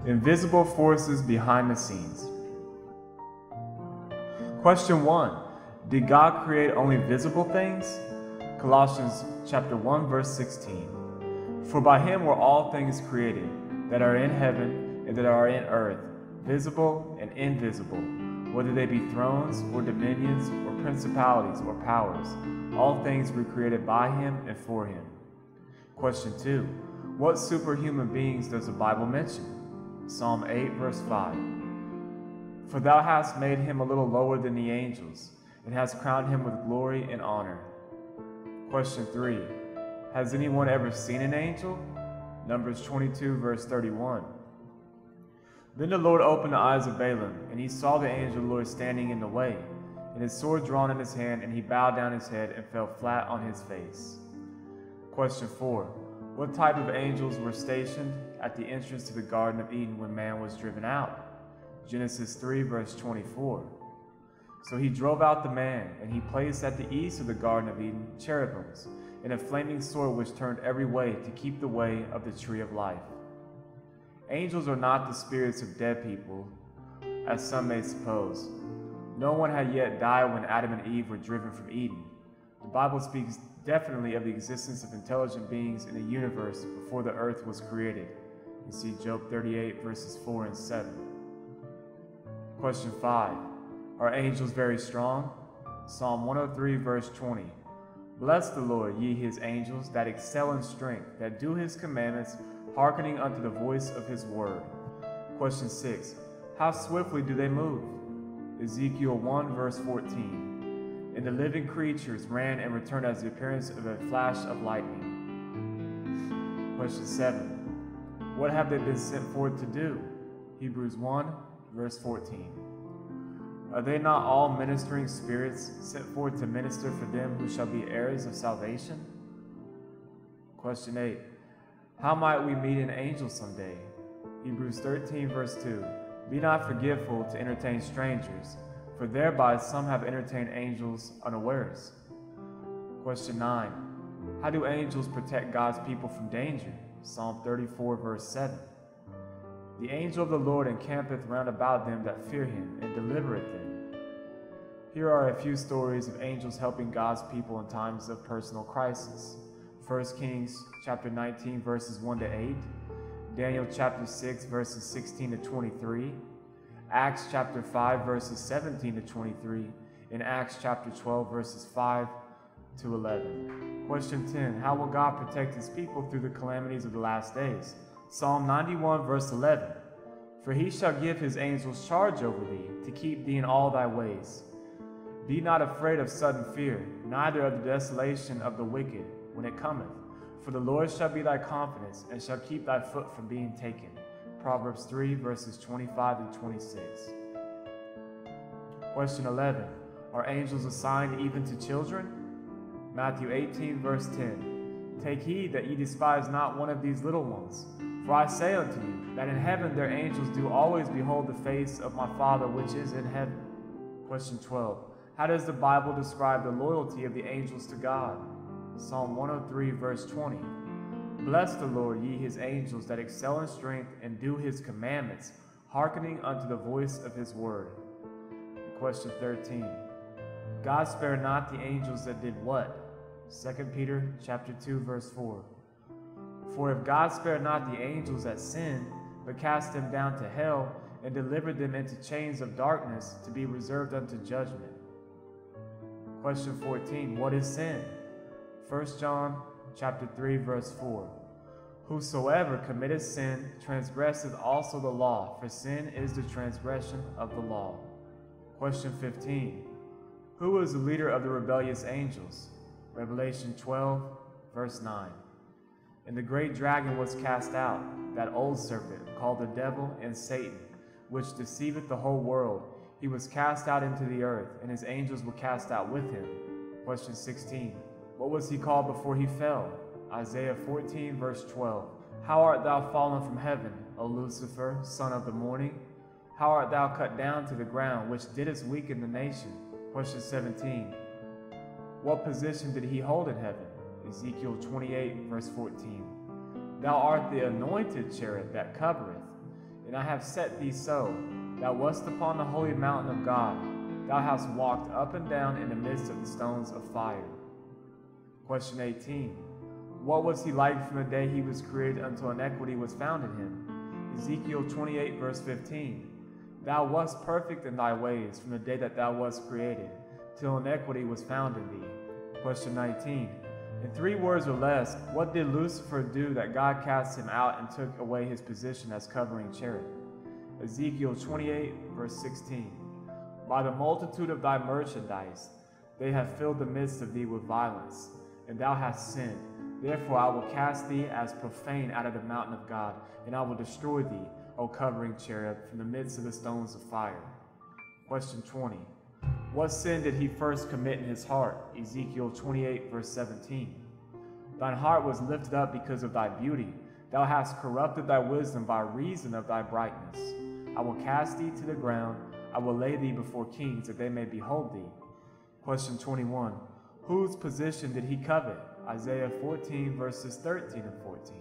Invisible forces behind the scenes. Question 1. Did God create only visible things? Colossians chapter 1 verse 16. For by him were all things created, that are in heaven and that are in earth, visible and invisible, whether they be thrones or dominions or principalities or powers. All things were created by him and for him. Question 2. What superhuman beings does the Bible mention? Psalm 8 verse 5. For thou hast made him a little lower than the angels, and hast crowned him with glory and honor. Question 3. Has anyone ever seen an angel? Numbers 22 verse 31. Then the Lord opened the eyes of Balaam, and he saw the angel of the Lord standing in the way, and his sword drawn in his hand, and he bowed down his head and fell flat on his face. Question 4. What type of angels were stationed at the entrance to the Garden of Eden when man was driven out? Genesis 3 verse 24. So he drove out the man, and he placed at the east of the Garden of Eden cherubims, and a flaming sword which turned every way to keep the way of the tree of life. Angels are not the spirits of dead people, as some may suppose. No one had yet died when Adam and Eve were driven from Eden. The Bible speaks definitely of the existence of intelligent beings in the universe before the earth was created. You see Job 38 verses 4 and 7. Question 5. Are angels very strong? Psalm 103 verse 20. Bless the Lord, ye his angels, that excel in strength, that do his commandments, hearkening unto the voice of his word. Question 6. How swiftly do they move? Ezekiel 1 verse 14. And the living creatures ran and returned as the appearance of a flash of lightning. Question 7. What have they been sent forth to do? Hebrews 1 verse 14. Are they not all ministering spirits sent forth to minister for them who shall be heirs of salvation? Question 8. How might we meet an angel someday? Hebrews 13 verse 2. Be not forgetful to entertain strangers, for thereby some have entertained angels unawares. Question 9. How do angels protect God's people from danger? Psalm 34 verse 7. The angel of the Lord encampeth round about them that fear him, and delivereth them. Here are a few stories of angels helping God's people in times of personal crisis. 1 Kings chapter 19 verses 1 to 8, Daniel chapter 6 verses 16 to 23, Acts chapter 5 verses 17 to 23, and Acts chapter 12 verses 5 to 11. Question 10. How will God protect his people through the calamities of the last days? Psalm 91 verse 11. For he shall give his angels charge over thee, to keep thee in all thy ways. Be not afraid of sudden fear, neither of the desolation of the wicked when it cometh. For the Lord shall be thy confidence, and shall keep thy foot from being taken. Proverbs 3 verses 25 and 26. Question 11. Are angels assigned even to children? Matthew 18 verse 10. Take heed that ye despise not one of these little ones. For I say unto you, that in heaven their angels do always behold the face of my Father which is in heaven. Question 12. How does the Bible describe the loyalty of the angels to God? Psalm 103 verse 20. Bless the Lord, ye his angels, that excel in strength and do his commandments, hearkening unto the voice of his word. Question 13. God spared not the angels that did what? 2 Peter chapter 2 verse 4. For if God spared not the angels that sinned, but cast them down to hell, and delivered them into chains of darkness to be reserved unto judgment. Question 14. What is sin? 1 John chapter 3 verse 4. Whosoever committeth sin transgresseth also the law, for sin is the transgression of the law. Question 15. Who is the leader of the rebellious angels? Revelation 12 verse 9. And the great dragon was cast out, that old serpent, called the devil and Satan, which deceiveth the whole world. He was cast out into the earth, and his angels were cast out with him. Question 16. What was he called before he fell? Isaiah 14 verse 12. How art thou fallen from heaven, O Lucifer, son of the morning? How art thou cut down to the ground, which didst weaken the nation? Question 17. What position did he hold in heaven? Ezekiel 28 verse 14. Thou art the anointed cherub that covereth. And I have set thee so. Thou wast upon the holy mountain of God. Thou hast walked up and down in the midst of the stones of fire. Question 18. What was he like from the day he was created until iniquity was found in him? Ezekiel 28 verse 15. Thou wast perfect in thy ways from the day that thou wast created, till iniquity was found in thee. Question 19. In 3 words or less, what did Lucifer do that God cast him out and took away his position as covering cherub? Ezekiel 28 verse 16. By the multitude of thy merchandise, they have filled the midst of thee with violence, and thou hast sinned. Therefore I will cast thee as profane out of the mountain of God, and I will destroy thee, O covering cherub, from the midst of the stones of fire. Question 20. What sin did he first commit in his heart? Ezekiel 28 verse 17. Thine heart was lifted up because of thy beauty. Thou hast corrupted thy wisdom by reason of thy brightness. I will cast thee to the ground. I will lay thee before kings, that they may behold thee. Question 21. Whose position did he covet? Isaiah 14 verses 13 and 14.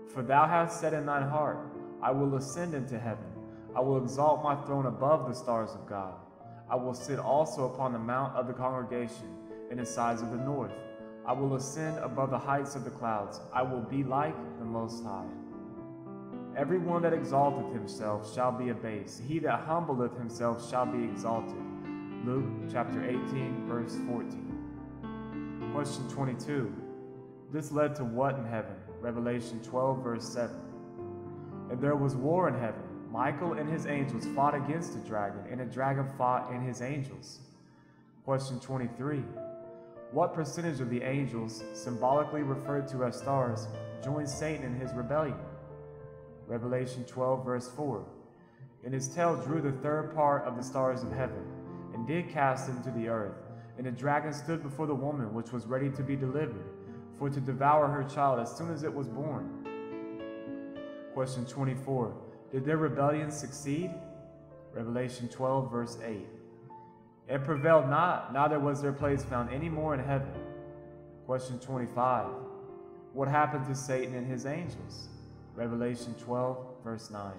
For thou hast said in thine heart, I will ascend into heaven. I will exalt my throne above the stars of God. I will sit also upon the mount of the congregation in the sides of the north. I will ascend above the heights of the clouds. I will be like the Most High. Every one that exalteth himself shall be abased. He that humbleth himself shall be exalted. Luke chapter 18, verse 14. Question 22. This led to what in heaven? Revelation 12, verse 7. And there was war in heaven. Michael and his angels fought against the dragon, and the dragon fought and his angels. Question 23. What percentage of the angels, symbolically referred to as stars, joined Satan in his rebellion? Revelation 12 verse 4. And his tail drew the third part of the stars of heaven, and did cast them to the earth. And the dragon stood before the woman which was ready to be delivered, for to devour her child as soon as it was born. Question 24. Did their rebellion succeed? Revelation 12 verse 8. It prevailed not, neither was their place found any more in heaven. Question 25. What happened to Satan and his angels? Revelation 12 verse 9.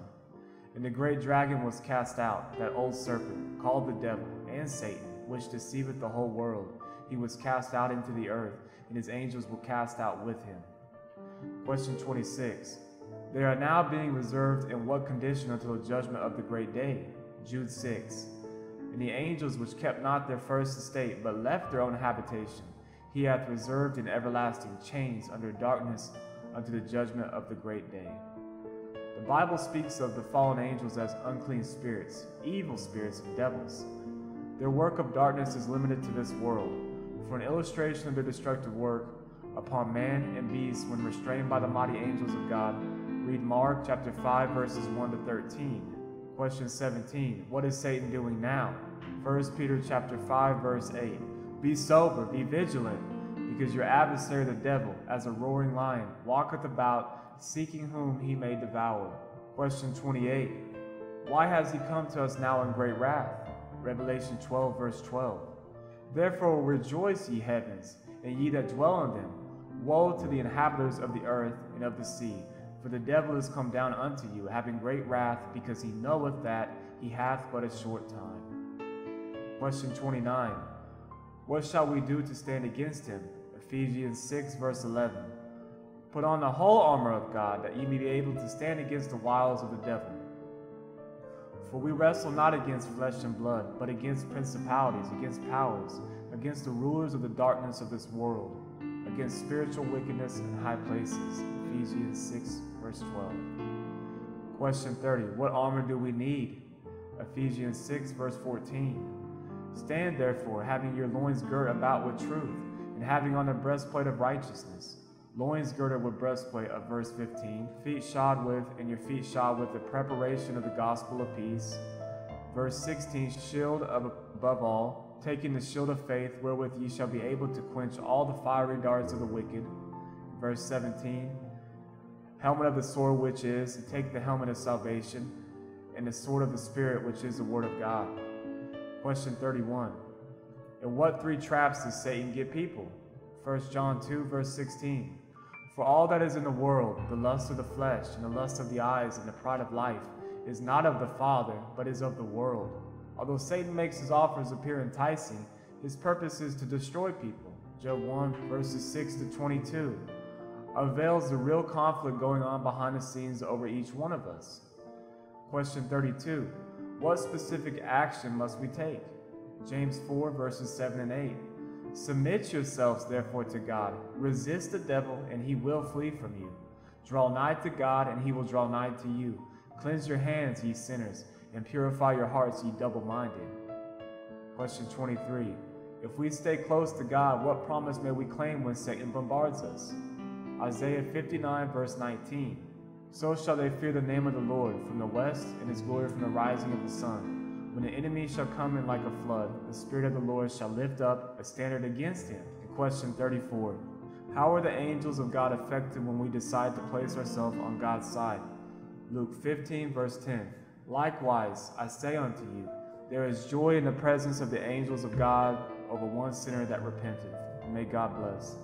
And the great dragon was cast out, that old serpent, called the devil and Satan, which deceiveth the whole world. He was cast out into the earth, and his angels were cast out with him. Question 26. They are now being reserved in what condition until the judgment of the great day? Jude 6. And the angels which kept not their first estate, but left their own habitation, he hath reserved in everlasting chains under darkness unto the judgment of the great day. The Bible speaks of the fallen angels as unclean spirits, evil spirits, and devils. Their work of darkness is limited to this world. For an illustration of their destructive work upon man and beast when restrained by the mighty angels of God, read Mark chapter 5 verses 1 to 13. Question 17. What is Satan doing now? 1 Peter chapter 5 verse 8. Be sober, be vigilant, because your adversary the devil, as a roaring lion, walketh about, seeking whom he may devour. Question 28. Why has he come to us now in great wrath? Revelation 12 verse 12. Therefore rejoice, ye heavens, and ye that dwell in them. Woe to the inhabitants of the earth and of the sea, for the devil is come down unto you, having great wrath, because he knoweth that he hath but a short time. Question 29. What shall we do to stand against him? Ephesians 6 verse 11. Put on the whole armor of God, that ye may be able to stand against the wiles of the devil. For we wrestle not against flesh and blood, but against principalities, against powers, against the rulers of the darkness of this world, against spiritual wickedness in high places. Ephesians 6 verse 12. Question 30. What armor do we need? Ephesians 6 verse 14. Stand therefore, having your loins girt about with truth, and having on the breastplate of righteousness. Loins girded with breastplate of verse 15. Feet shod with, and your feet shod with the preparation of the gospel of peace. Verse 16. Shield above all, taking the shield of faith, wherewith ye shall be able to quench all the fiery darts of the wicked. Verse 17. Helmet of the sword, which is, and take the helmet of salvation, and the sword of the Spirit, which is the word of God. Question 31. In what 3 traps does Satan get people? 1 John 2 verse 16. For all that is in the world, the lust of the flesh, and the lust of the eyes, and the pride of life, is not of the Father, but is of the world. Although Satan makes his offers appear enticing, his purpose is to destroy people. Job 1, verses 6 to 22, unveils the real conflict going on behind the scenes over each one of us. Question 32. What specific action must we take? James 4, verses 7 and 8. Submit yourselves, therefore, to God. Resist the devil, and he will flee from you. Draw nigh to God, and he will draw nigh to you. Cleanse your hands, ye sinners, and purify your hearts, ye double-minded. Question 23. If we stay close to God, what promise may we claim when Satan bombards us? Isaiah 59, verse 19. So shall they fear the name of the Lord from the west, and his glory from the rising of the sun. When the enemy shall come in like a flood, the Spirit of the Lord shall lift up a standard against him. And question 34. How are the angels of God affected when we decide to place ourselves on God's side? Luke 15, verse 10. Likewise, I say unto you, there is joy in the presence of the angels of God over one sinner that repenteth. May God bless.